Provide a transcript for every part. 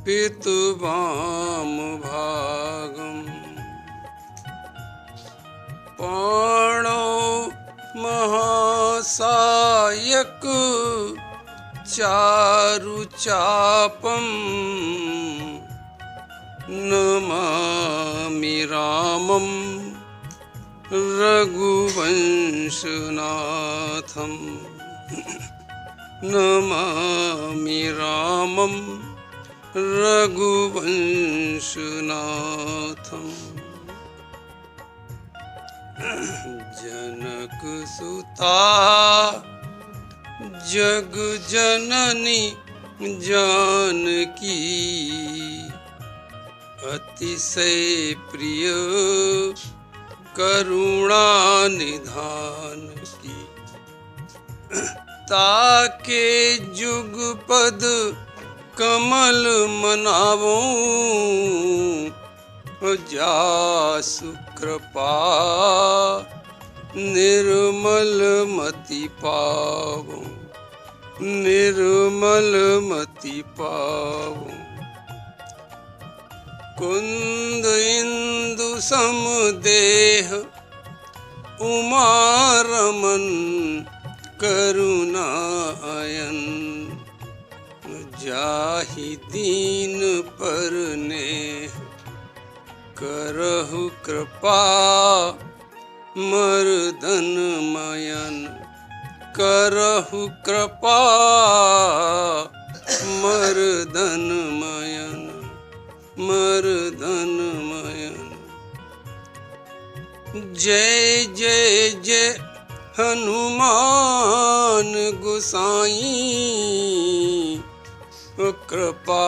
पितु वाम भागम पाणौ महासायक चारु चापम नमामि रामं रघुवंशनाथं नमामि रामं रघुवंशनाथम्। जनक सुता जग जननी जानकी अतिशय प्रिय करुणा निधान की। ताके जुगपद कमल मनावो जासु कृपा निर्मल मति पावो निर्मल मति पावो। कुंद इंदु समदेह उमा रमन करुणायन जाहि दीन पर नेह करहु कृपा मर्दन मयन करहु कृपा मर्दन मयन मर्दन मयन। जय जय जय हनुमान गोसाई कृपा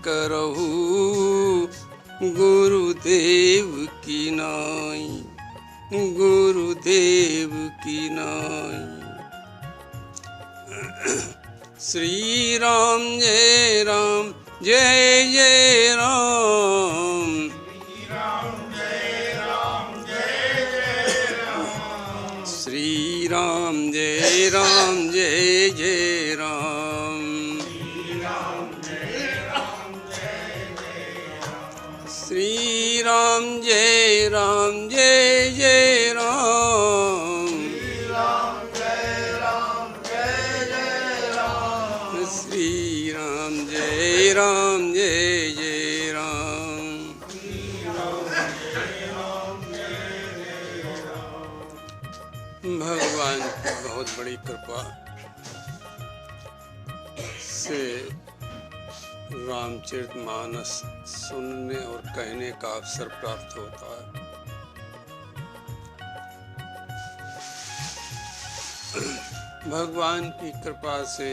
करहु गुरुदेव की नाई गुरुदेव की नाई। श्री राम जय राम जय जय राम श्री राम जय राम जय जय राम श्री राम जय राम जय जय राम श्री राम जय राम जय जय राम। भगवान की बहुत बड़ी कृपा से रामचरितमानस सुनने और कहने का अवसर प्राप्त होता है। भगवान की कृपा से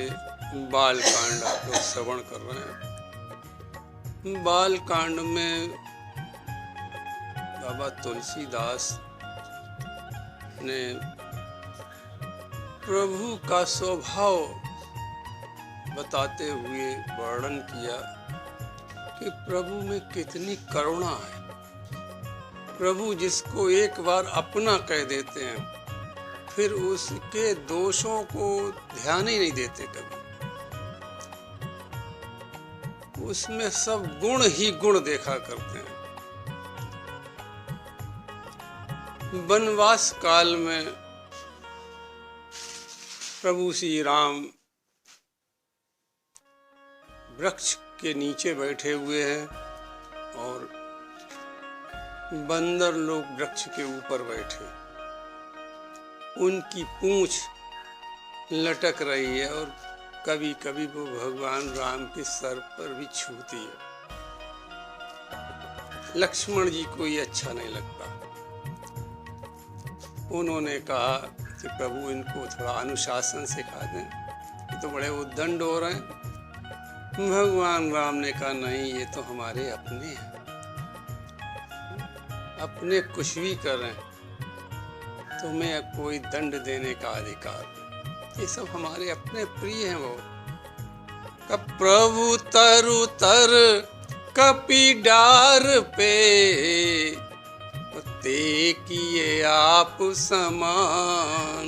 बालकांड आप लोग श्रवण कर रहे हैं। बालकांड में बाबा तुलसीदास ने प्रभु का स्वभाव बताते हुए वर्णन किया कि प्रभु में कितनी करुणा है। प्रभु जिसको एक बार अपना कह देते हैं फिर उसके दोषों को ध्यान ही नहीं देते कभी। उसमें सब गुण ही गुण देखा करते हैं। वनवास काल में प्रभु श्री राम वृक्ष के नीचे बैठे हुए हैं और बंदर लोग वृक्ष के ऊपर बैठे। उनकी पूंछ लटक रही है और कभी कभी वो भगवान राम के सर पर भी छूती है। लक्ष्मण जी को ये अच्छा नहीं लगता। उन्होंने कहा कि प्रभु इनको थोड़ा अनुशासन सिखा दें, ये तो बड़े उद्दंड हो रहे हैं। भगवान राम ने कहा नहीं, ये तो हमारे अपने हैं, अपने कुछ भी करें तुम्हें कोई दंड देने का अधिकार, ये सब हमारे अपने प्रिय हैं। वो प्रभु तरु तर कपि डार पे ते किए आप समान,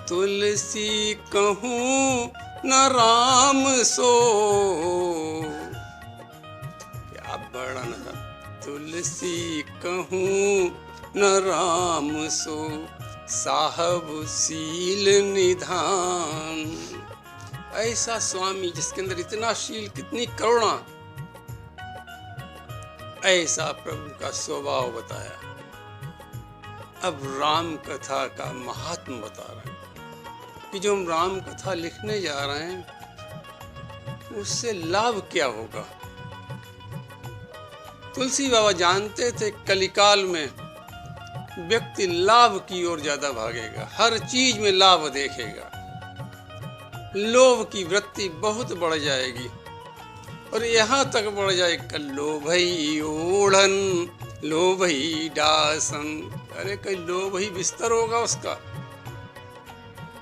तुलसी कहूँ न राम सो वर्णन था। तुलसी कहूँ न राम सो साहब शील निधान। ऐसा स्वामी जिसके अंदर इतना शील, कितनी करुणा, ऐसा प्रभु का स्वभाव बताया। अब राम कथा का महात्म बता रहे हैं कि जो हम राम कथा लिखने जा रहे हैं उससे लाभ क्या होगा। तुलसी बाबा जानते थे कलिकाल में व्यक्ति लाभ की ओर ज्यादा भागेगा, हर चीज में लाभ देखेगा, लोभ की वृत्ति बहुत बढ़ जाएगी और यहाँ तक बढ़ जाएगा लोभई ओढ़न लोभई डासन। अरे कहीं लोभई बिस्तर होगा उसका,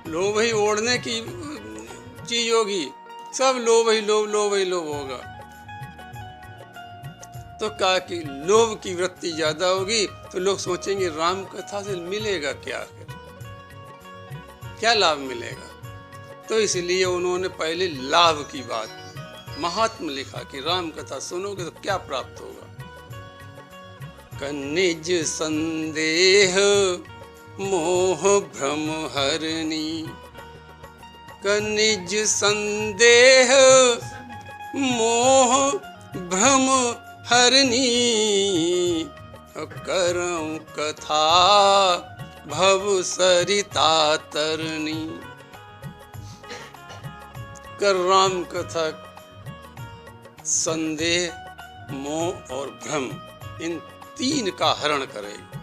लोभई ओढ़ने की चीज होगी, सब लोभई लोभ लोभई लोभ होगा। तो कहा कि लोभ की वृत्ति ज्यादा होगी तो लोग सोचेंगे राम कथा से मिलेगा क्या, क्या लाभ मिलेगा। तो इसलिए उन्होंने पहले लाभ की बात महात्म लिखा कि राम कथा सुनोगे तो क्या प्राप्त होगा। कनिज संदेह मोह भ्रम हरनी, कनिज संदेह मोह भ्रम हरनी, करऊं कथा भव सरिता तरनी। कर राम कथा संदेह मोह और भ्रम इन तीन का हरण करेगी।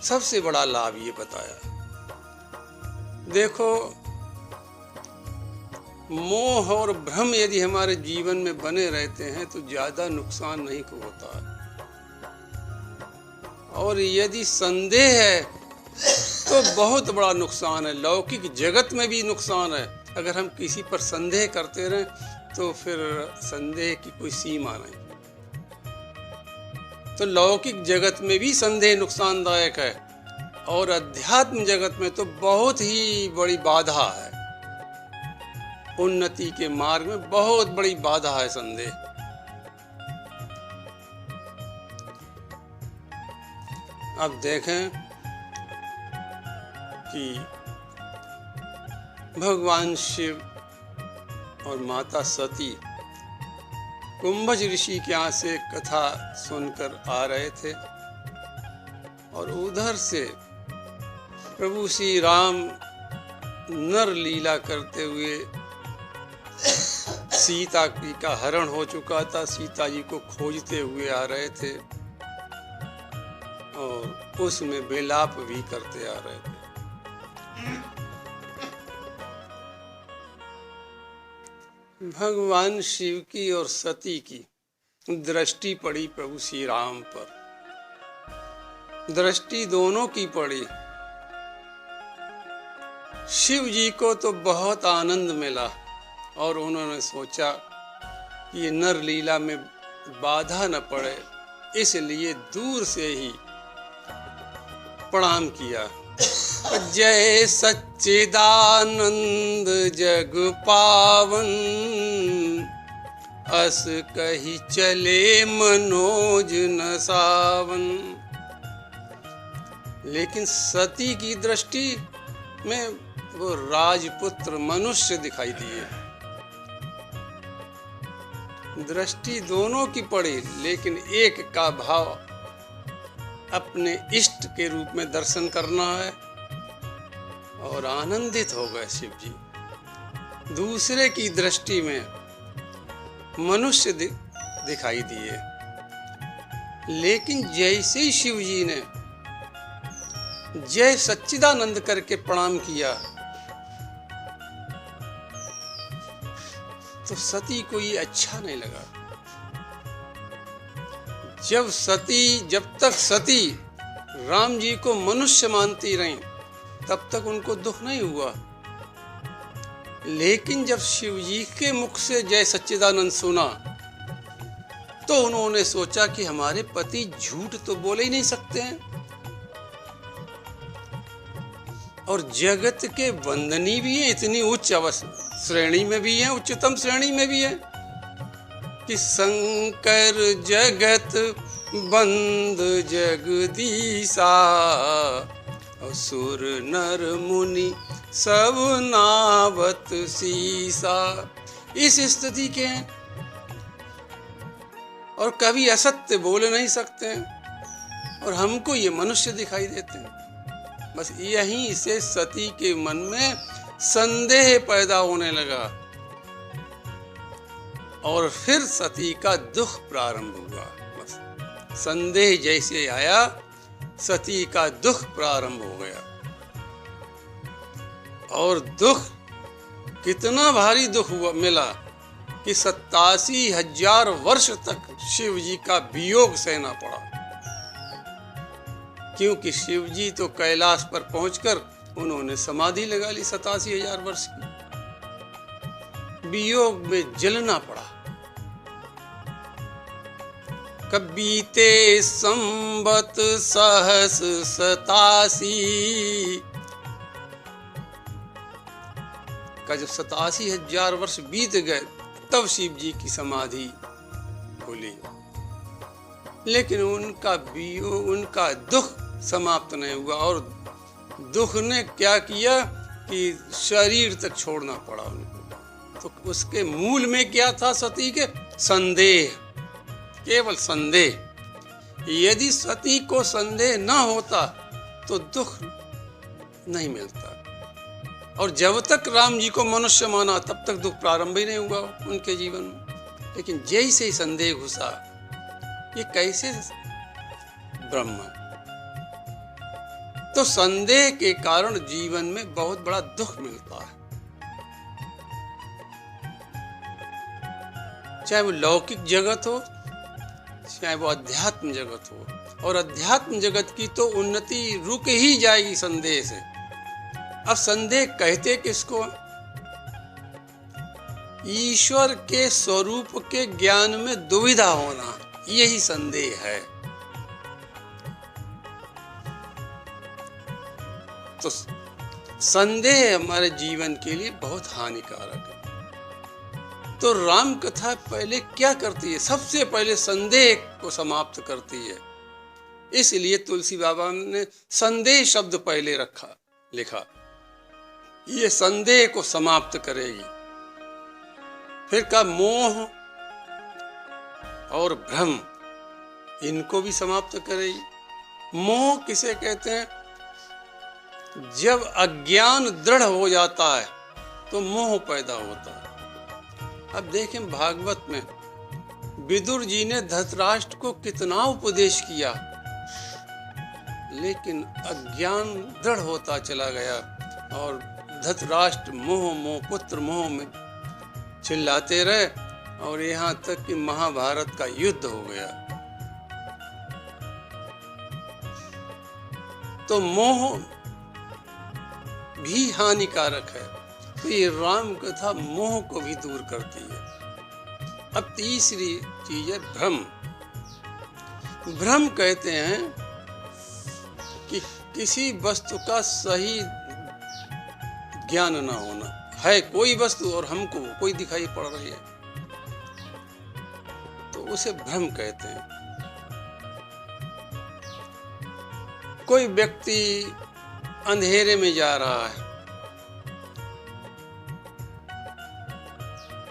सबसे बड़ा लाभ ये बताया। देखो मोह और भ्रम यदि हमारे जीवन में बने रहते हैं तो ज्यादा नुकसान नहीं होता है, और यदि संदेह है तो बहुत बड़ा नुकसान है। लौकिक जगत में भी नुकसान है। अगर हम किसी पर संदेह करते रहें तो फिर संदेह की कोई सीमा नहीं। तो लौकिक जगत में भी संदेह नुकसानदायक है और अध्यात्म जगत में तो बहुत ही बड़ी बाधा है। उन्नति के मार्ग में बहुत बड़ी बाधा है संदेह। अब देखें कि भगवान शिव और माता सती कुंभज ऋषि के यहाँ से कथा सुनकर आ रहे थे और उधर से प्रभु श्री राम नर लीला करते हुए सीता जी का हरण हो चुका था। सीता जी को खोजते हुए आ रहे थे और उसमें विलाप भी करते आ रहे थे। भगवान शिव की और सती की दृष्टि पड़ी प्रभु श्री राम पर। दृष्टि दोनों की पड़ी। शिव जी को तो बहुत आनंद मिला और उन्होंने सोचा कि ये नर लीला में बाधा न पड़े, इसलिए दूर से ही प्रणाम किया। जय सच्चिदानंद जग पावन, अस कही चले मनोज न सावन। लेकिन सती की दृष्टि में वो राजपुत्र मनुष्य दिखाई दिए। दृष्टि दोनों की पड़ी, लेकिन एक का भाव अपने इष्ट के रूप में दर्शन करना है और आनंदित हो गए शिव जी। दूसरे की दृष्टि में मनुष्य दिखाई दिए। लेकिन जैसे ही शिव जी ने जय सच्चिदानंद करके प्रणाम किया तो सती को ये अच्छा नहीं लगा। जब तक सती राम जी को मनुष्य मानती रही तब तक उनको दुख नहीं हुआ। लेकिन जब शिव जी के मुख से जय सच्चिदानंद सुना तो उन्होंने सोचा कि हमारे पति झूठ तो बोले ही नहीं सकते हैं और जगत के वंदनीय भी है, इतनी उच्च श्रेणी में भी है, उच्चतम श्रेणी में भी है, कि शंकर जगत बंद जगदीशा, असुर नर मुनि सब नावत सीसा। इस स्थिति के हैं और कभी असत्य बोल नहीं सकते हैं और हमको ये मनुष्य दिखाई देते हैं। बस यहीं से सती के मन में संदेह पैदा होने लगा और फिर सती का दुख प्रारंभ हुआ। बस संदेह जैसे आया सती का दुख प्रारंभ हो गया। और दुख कितना भारी दुख हुआ मिला कि 87,000 वर्ष तक शिव जी का वियोग सहना पड़ा, क्योंकि शिव जी तो कैलाश पर पहुंचकर उन्होंने समाधि लगा ली 87,000 वर्ष की। वियोग में जलना पड़ा। कब बीते संवत सहस 87 का जब 87,000 वर्ष बीत गए तब शिव जी की समाधि खुली, लेकिन उनका दुख समाप्त नहीं हुआ और दुख ने क्या किया कि शरीर तक छोड़ना पड़ा उनको। तो उसके मूल में क्या था सती के? संदेह, केवल संदेह। यदि सती को संदेह न होता तो दुख नहीं मिलता। और जब तक राम जी को मनुष्य माना तब तक दुख प्रारंभ ही नहीं हुआ उनके जीवन में। लेकिन जैसे ही संदेह घुसा, ये कैसे ब्रह्म, तो संदेह के कारण जीवन में बहुत बड़ा दुख मिलता है। चाहे वो लौकिक जगत हो, चाहे वो अध्यात्म जगत हो। और अध्यात्म जगत की तो उन्नति रुक ही जाएगी संदेह से। अब संदेह कहते किसको? ईश्वर के स्वरूप के ज्ञान में दुविधा होना, यही संदेह है। तो संदेह हमारे जीवन के लिए बहुत हानिकारक है। तो राम कथा पहले क्या करती है? सबसे पहले संदेह को समाप्त करती है। इसलिए तुलसी बाबा ने संदेह शब्द पहले लिखा। ये संदेह को समाप्त करेगी। फिर का मोह और भ्रम, इनको भी समाप्त करेगी। मोह किसे कहते हैं? जब अज्ञान दृढ़ हो जाता है तो मोह पैदा होता है। अब देखें भागवत में विदुर जी ने धृतराष्ट्र को कितना उपदेश किया, लेकिन अज्ञान दृढ़ होता चला गया और धृतराष्ट्र मोह पुत्र मोह में चिल्लाते रहे और यहाँ तक कि महाभारत का युद्ध हो गया। तो मोह भी हानिकारक है। तो ये राम कथा मोह को भी दूर करती है। अब तीसरी चीज है भ्रम। भ्रम कहते हैं कि किसी वस्तु का सही ज्ञान ना होना। है कोई वस्तु और हमको कोई दिखाई पड़ रही है, तो उसे भ्रम कहते हैं। कोई व्यक्ति अंधेरे में जा रहा है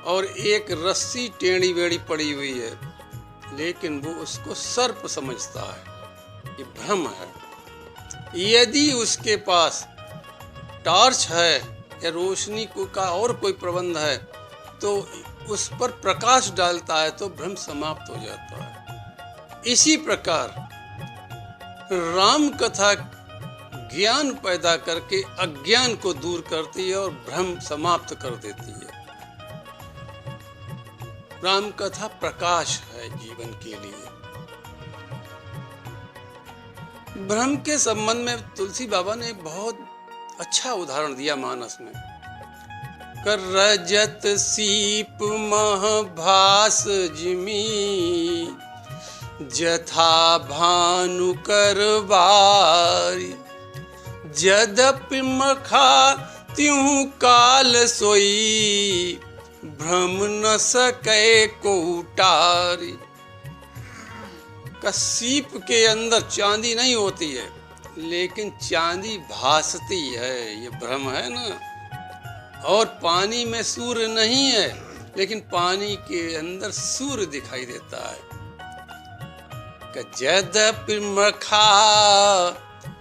और एक रस्सी टेढ़ी बेड़ी पड़ी हुई है, लेकिन वो उसको सर्प समझता है। ये भ्रम है। यदि उसके पास टॉर्च है या रोशनी का और कोई प्रबंध है तो उस पर प्रकाश डालता है तो भ्रम समाप्त हो जाता है। इसी प्रकार राम कथा ज्ञान पैदा करके अज्ञान को दूर करती है और भ्रम समाप्त कर देती है। राम कथा प्रकाश है जीवन के लिए। भ्रम के संबंध में तुलसी बाबा ने बहुत अच्छा उदाहरण दिया मानस में। कर रजत सीप महभास जिमी, जथा भानु कर बारी, जदपि मखा त्यों काल सोई, भ्रम न सके को उटारी। का सीप के अंदर चांदी नहीं होती है, लेकिन चांदी भासती है, ये भ्रम है ना। और पानी में सूर्य नहीं है, लेकिन पानी के अंदर सूर्य दिखाई देता है। यद्यपि मखा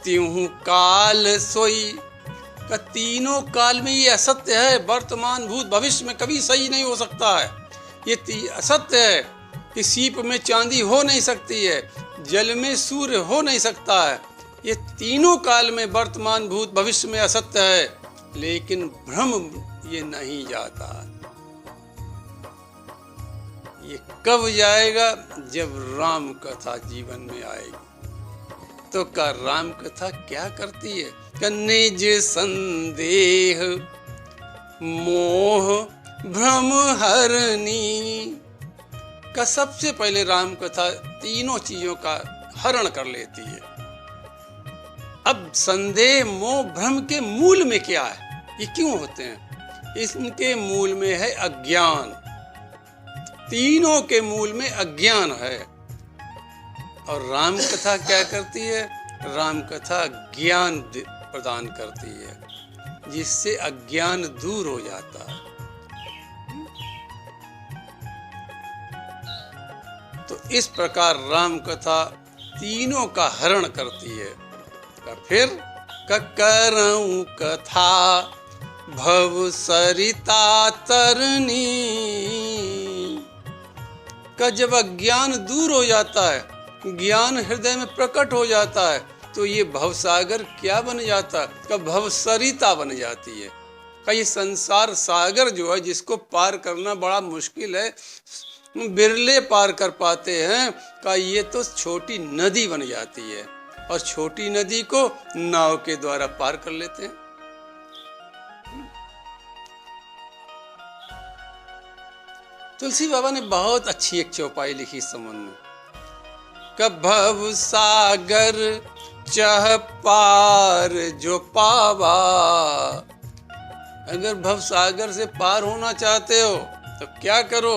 त्यों काल सोई। का तीनों काल में ये असत्य है, वर्तमान भूत भविष्य में कभी सही नहीं हो सकता है। ये असत्य है कि सीप में चांदी हो नहीं सकती है, जल में सूर्य हो नहीं सकता है। ये तीनों काल में वर्तमान भूत भविष्य में असत्य है, लेकिन भ्रम ये नहीं जाता। ये कब जाएगा? जब राम कथा जीवन में आएगी। तो का राम कथा क्या करती है? का निज संदेह मोह भ्रम हरनी। का सबसे पहले राम कथा तीनों चीजों का हरण कर लेती है। अब संदेह मोह भ्रम के मूल में क्या है? ये क्यों होते हैं? इनके मूल में है अज्ञान। तीनों के मूल में अज्ञान है। और राम कथा क्या करती है? राम कथा ज्ञान प्रदान करती है, जिससे अज्ञान दूर हो जाता है। तो इस प्रकार राम कथा तीनों का हरण करती है। फिर करऊं कथा भव सरिता तरनी। का जब अज्ञान दूर हो जाता है, ज्ञान हृदय में प्रकट हो जाता है, तो ये भवसागर क्या बन जाता है? का भवसरिता बन जाती है। का ये संसार सागर जो है, जिसको पार करना बड़ा मुश्किल है, बिरले पार कर पाते हैं, का ये तो छोटी नदी बन जाती है। और छोटी नदी को नाव के द्वारा पार कर लेते हैं। तुलसी बाबा ने बहुत अच्छी एक चौपाई लिखी इस संबंध में। कब भव सागर चह पार जो पावा। अगर भव सागर से पार होना चाहते हो तो क्या करो?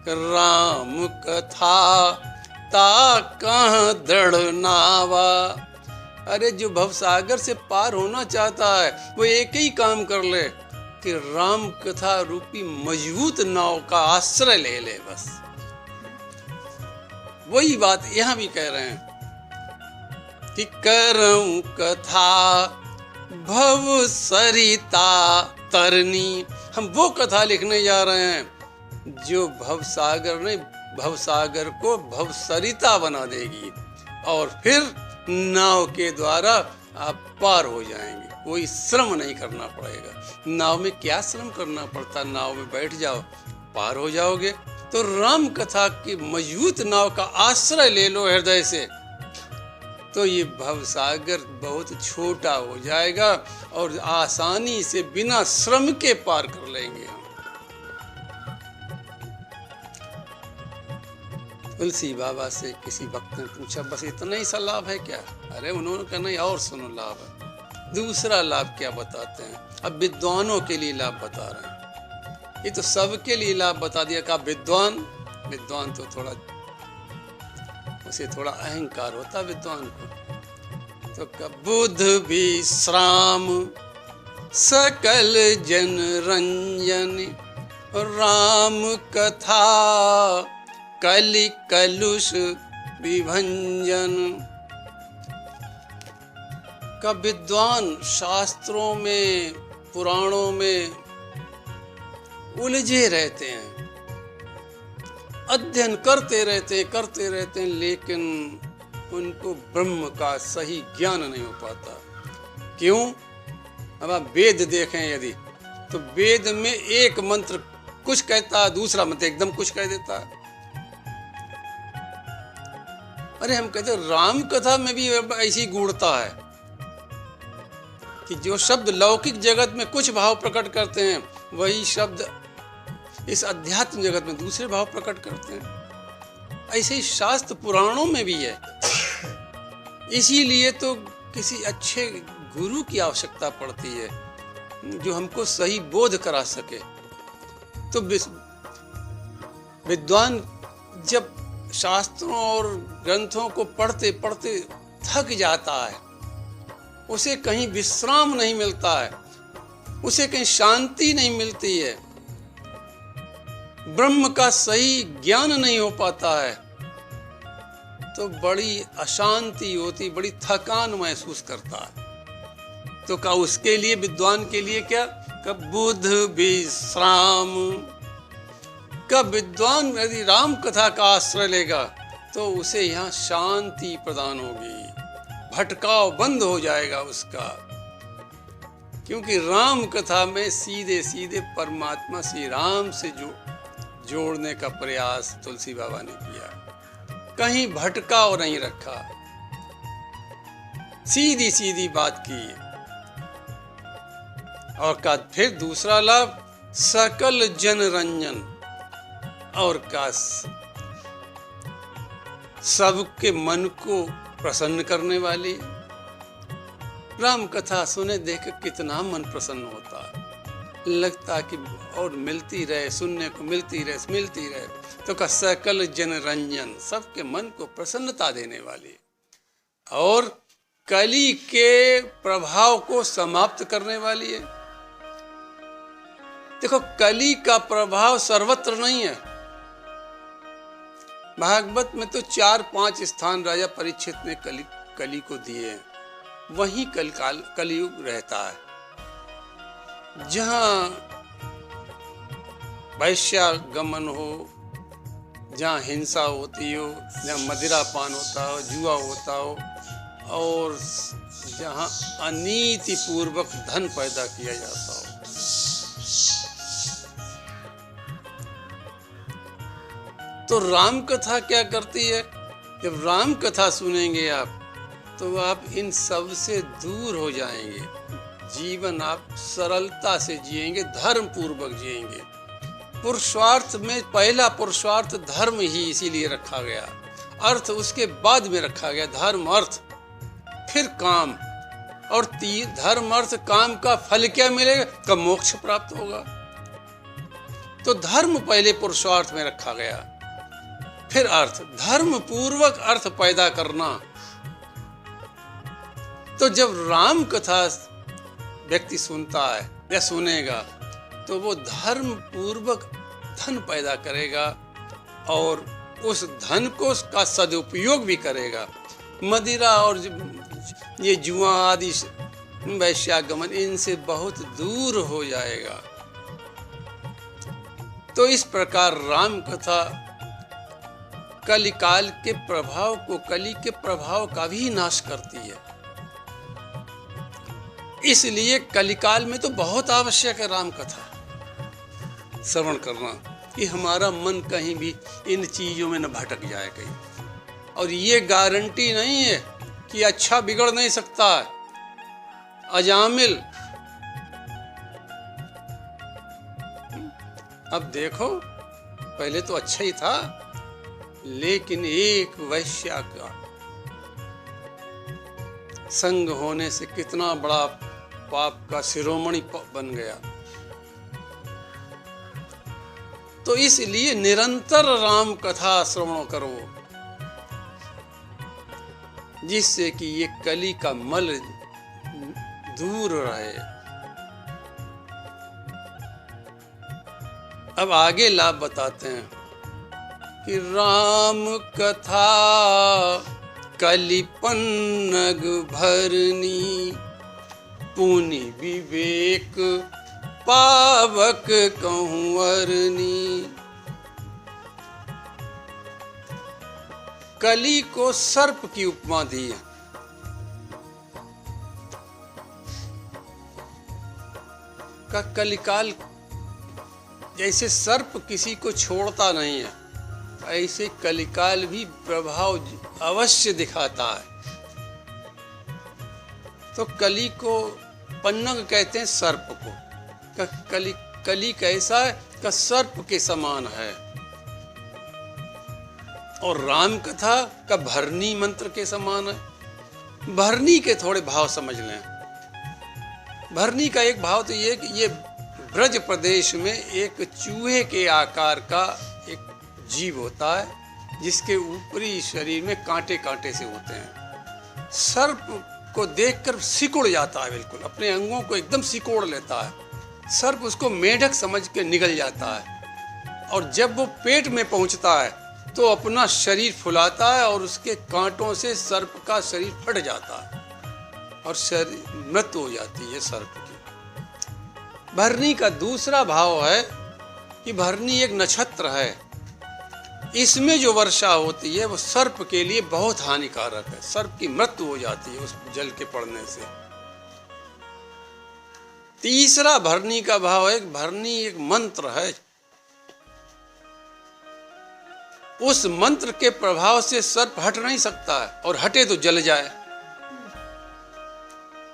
राम कथा ता कहाँ दृढ़ नावा। अरे जो भव सागर से पार होना चाहता है, वो एक ही काम कर ले कि राम कथा रूपी मजबूत नाव का आश्रय ले ले। बस वही बात यहां भी कह रहे हैं कि करऊं कथा भव सरिता तरनी। हम वो कथा लिखने जा रहे हैं जो भवसागर को भवसरिता बना देगी, और फिर नाव के द्वारा आप पार हो जाएंगे। कोई श्रम नहीं करना पड़ेगा। नाव में क्या श्रम करना पड़ता? नाव में बैठ जाओ, पार हो जाओगे। तो राम कथा की मजबूत नाव का आश्रय ले लो हृदय से, तो ये भवसागर बहुत छोटा हो जाएगा और आसानी से बिना श्रम के पार कर लेंगे हम। तुलसी बाबा से किसी भक्त ने पूछा, बस इतना ही सा लाभ है क्या? अरे उन्होंने कहा नहीं, और सुनो लाभ है। दूसरा लाभ क्या बताते हैं? अब विद्वानों के लिए लाभ बता रहे हैं। ये तो सबके लिए लाभ बता दिया। का विद्वान तो थोड़ा, उसे थोड़ा अहंकार होता विद्वान को। तो का बुध विश्राम सकल जन रंजन राम कथा कलि कलुष विभंजन। का विद्वान शास्त्रों में पुराणों में उलझे रहते हैं, अध्ययन करते रहते हैं, लेकिन उनको ब्रह्म का सही ज्ञान नहीं हो पाता। क्यों? अब आप वेद देखें यदि, तो वेद में एक मंत्र कुछ कहता है, दूसरा मंत्र एकदम कुछ कह देता है। अरे हम कहते राम कथा में भी ऐसी गूढ़ता है कि जो शब्द लौकिक जगत में कुछ भाव प्रकट करते हैं, वही शब्द इस अध्यात्म जगत में दूसरे भाव प्रकट करते हैं। ऐसे ही शास्त्र पुराणों में भी है। इसीलिए तो किसी अच्छे गुरु की आवश्यकता पड़ती है जो हमको सही बोध करा सके। तो विद्वान जब शास्त्रों और ग्रंथों को पढ़ते पढ़ते थक जाता है, उसे कहीं विश्राम नहीं मिलता है, उसे कहीं शांति नहीं मिलती है, ब्रह्म का सही ज्ञान नहीं हो पाता है, तो बड़ी अशांति होती, बड़ी थकान महसूस करता है। तो क्या उसके लिए, विद्वान के लिए क्या, कब बुध विश्राम, कब विद्वान यदि राम कथा का आश्रय लेगा तो उसे यहाँ शांति प्रदान होगी, भटकाव बंद हो जाएगा उसका, क्योंकि राम कथा में सीधे सीधे परमात्मा श्री राम से जोड़ने का प्रयास तुलसी बाबा ने किया, कहीं भटकाव नहीं रखा, सीधी सीधी बात की। और का फिर दूसरा लाभ, सकल जन रंजन, और का सबके मन को प्रसन्न करने वाली। राम कथा सुने देख कितना मन प्रसन्न होता है, लगता कि और मिलती रहे, सुनने को मिलती रहे। तो का सकल जन रंजन, सबके मन को प्रसन्नता देने वाली, और कली के प्रभाव को समाप्त करने वाली है। देखो, कली का प्रभाव सर्वत्र नहीं है। भागवत में तो 4-5 स्थान राजा परीक्षित ने कली को दिए हैं, वहीं कलियुग रहता है। जहां वैश्यागमन हो, जहां हिंसा होती हो, जहां मदिरा पान होता हो, जुआ होता हो, और जहां अनीति पूर्वक धन पैदा किया जाता हो। तो राम कथा क्या करती है, जब राम कथा सुनेंगे आप तो आप इन सब से दूर हो जाएंगे, जीवन आप सरलता से जिएंगे, धर्म पूर्वक जिएंगे। पुरुषार्थ में पहला पुरुषार्थ धर्म ही इसीलिए रखा गया, अर्थ उसके बाद में रखा गया, धर्म अर्थ फिर काम, और धर्म अर्थ काम का फल क्या मिलेगा, कब मोक्ष प्राप्त होगा। तो धर्म पहले पुरुषार्थ में रखा गया, फिर अर्थ, धर्म पूर्वक अर्थ पैदा करना। तो जब राम कथा व्यक्ति सुनता है या सुनेगा तो वो धर्म पूर्वक धन पैदा करेगा और उस धन को का सदुपयोग भी करेगा। मदिरा और ये जुआ आदि वैश्यागमन इनसे बहुत दूर हो जाएगा। तो इस प्रकार राम कथा कलिकाल के प्रभाव को, कली के प्रभाव का भी नाश करती है। इसलिए कलिकाल में तो बहुत आवश्यक है राम कथा श्रवण करना, कि हमारा मन कहीं भी इन चीजों में न भटक जाए कहीं। और ये गारंटी नहीं है कि अच्छा बिगड़ नहीं सकता है। अजामिल, अब देखो, पहले तो अच्छा ही था, लेकिन एक वैश्या का संग होने से कितना बड़ा पाप का शिरोमणि बन गया। तो इसलिए निरंतर राम कथा श्रवण करो, जिससे कि ये कली का मल दूर रहे। अब आगे लाभ बताते हैं कि राम कथा कलि पन्नग भरनी, पुनि विवेक पावक कहूँवरनी। कली को सर्प की उपमा दी है। का कलिकाल जैसे सर्प किसी को छोड़ता नहीं है, ऐसे कलिकाल भी प्रभाव अवश्य दिखाता है। तो कली को पन्नग कहते हैं, सर्प को। कली कैसा है, का सर्प के समान है। और राम कथा का भरनी मंत्र के समान है। भरनी के थोड़े भाव समझ लें। भरनी का एक भाव तो ये कि ये ब्रज प्रदेश में एक चूहे के आकार का एक जीव होता है जिसके ऊपरी शरीर में कांटे कांटे से होते हैं। सर्प को देखकर सिकुड़ जाता है, बिल्कुल अपने अंगों को एकदम सिकोड़ लेता है। सर्प उसको मेढक समझ के निगल जाता है और जब वो पेट में पहुंचता है तो अपना शरीर फुलाता है और उसके कांटों से सर्प का शरीर फट जाता है और शरीर मृत्यु हो जाती है सर्प की। भरनी का दूसरा भाव है कि भरनी एक नक्षत्र है, इसमें जो वर्षा होती है वो सर्प के लिए बहुत हानिकारक है। सर्प की मृत्यु हो जाती है उस जल के पड़ने से। तीसरा भरनी का भाव है, भरनी एक मंत्र है, उस मंत्र के प्रभाव से सर्प हट नहीं सकता है और हटे तो जल जाए।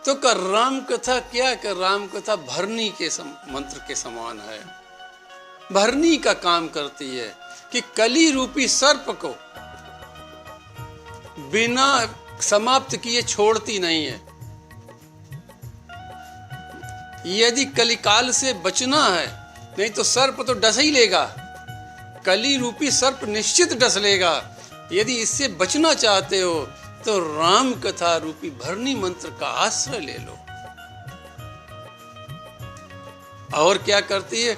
तो कर राम कथा क्या, कर राम कथा भरनी के मंत्र के समान है। भरनी का काम करती है कि कली रूपी सर्प को बिना समाप्त किए छोड़ती नहीं है। यदि कलिकाल से बचना है, नहीं तो सर्प तो डस ही लेगा, कली रूपी सर्प निश्चित डस लेगा। यदि इससे बचना चाहते हो तो राम कथा रूपी भरनी मंत्र का आश्रय ले लो। और क्या करती है,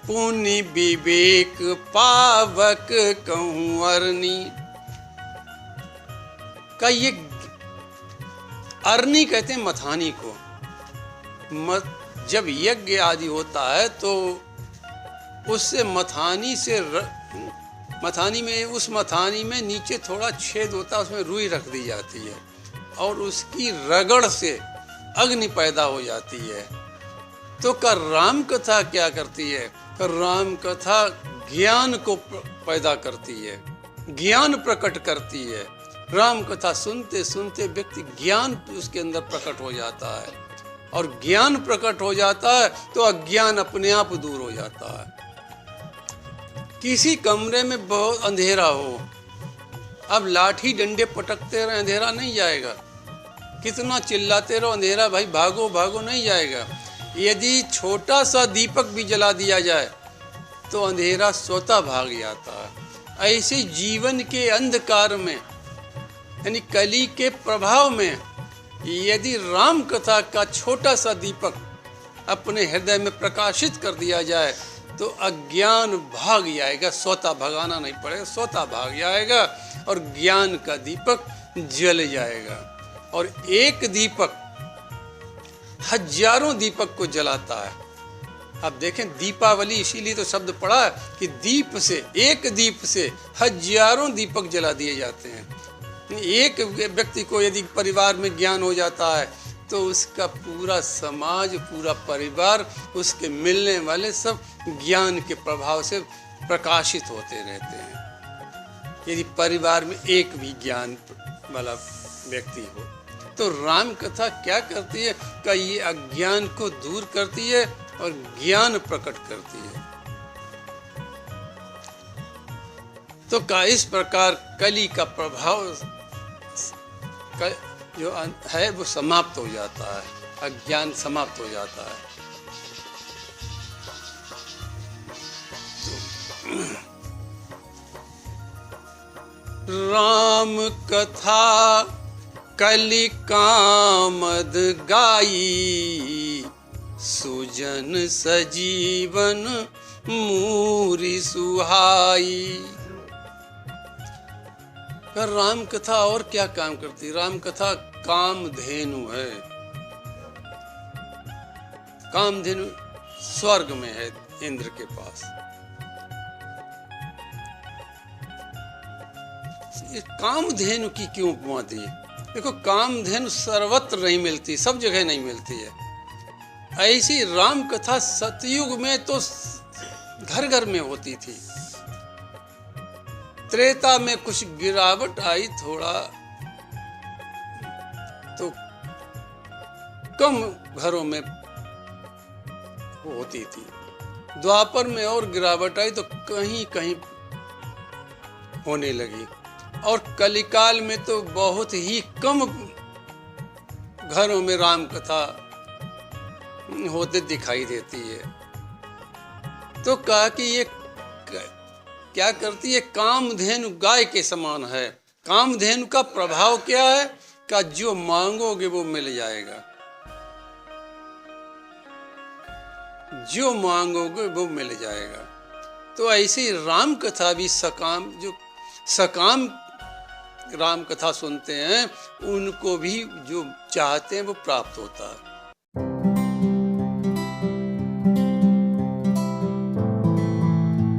पुण्य विवेक पावक कहूं अरनी का, ये अरनी कहते हैं मथानी को। जब यज्ञ आदि होता है तो उससे मथानी से मथानी में, उस मथानी में नीचे थोड़ा छेद होता है, उसमें रुई रख दी जाती है और उसकी रगड़ से अग्नि पैदा हो जाती है। तो कर राम कथा क्या करती है, कर राम कथा ज्ञान को पैदा करती है, ज्ञान प्रकट करती है। राम कथा सुनते सुनते व्यक्ति ज्ञान उसके अंदर प्रकट हो जाता है और ज्ञान प्रकट हो जाता है तो अज्ञान अपने आप दूर हो जाता है। किसी कमरे में बहुत अंधेरा हो, अब लाठी डंडे पटकते रहे अंधेरा नहीं जाएगा, कितना चिल्लाते रहो अंधेरा भाई भागो भागो नहीं जाएगा। यदि छोटा सा दीपक भी जला दिया जाए तो अंधेरा स्वतः भाग जाता है। ऐसे जीवन के अंधकार में यानी कली के प्रभाव में यदि राम कथा का छोटा सा दीपक अपने हृदय में प्रकाशित कर दिया जाए तो अज्ञान भाग जाएगा, स्वतः भगाना नहीं पड़ेगा, स्वतः भाग जाएगा और ज्ञान का दीपक जल जाएगा। और एक दीपक हजारों दीपक को जलाता है। अब देखें दीपावली इसीलिए तो शब्द पड़ा है कि दीप से, एक दीप से हजारों दीपक जला दिए जाते हैं। एक व्यक्ति को यदि परिवार में ज्ञान हो जाता है तो उसका पूरा समाज, पूरा परिवार, उसके मिलने वाले सब ज्ञान के प्रभाव से प्रकाशित होते रहते हैं। यदि परिवार में एक भी ज्ञान वाला व्यक्ति हो तो राम कथा क्या करती है कि ये अज्ञान को दूर करती है और ज्ञान प्रकट करती है। तो का इस प्रकार कली का प्रभाव जो है वो समाप्त हो जाता है, अज्ञान समाप्त हो जाता है। राम कथा कलि कामद गाई, सुजन सजीवन मूरी सुहाई। राम कथा और क्या काम करती, राम कथा कामधेनु है। कामधेनु स्वर्ग में है इंद्र के पास। ये कामधेनु की क्यों उपमा दी? देखो कामधेनु सर्वत्र नहीं मिलती, सब जगह नहीं मिलती है। ऐसी राम कथा सतयुग में तो घर घर में होती थी। त्रेता में कुछ गिरावट आई थोड़ा, तो कम घरों में होती थी। द्वापर में और गिरावट आई तो कहीं कहीं होने लगी और कलिकाल में तो बहुत ही कम घरों में राम कथा होते दिखाई देती है। तो कहा कि ये क्या करती है, कामधेनु गाय के समान है। कामधेनु का प्रभाव क्या है, का जो मांगोगे वो मिल जाएगा, जो मांगोगे वो मिल जाएगा। तो ऐसी राम कथा भी सकाम, जो सकाम राम कथा सुनते हैं उनको भी जो चाहते हैं वो प्राप्त होता है।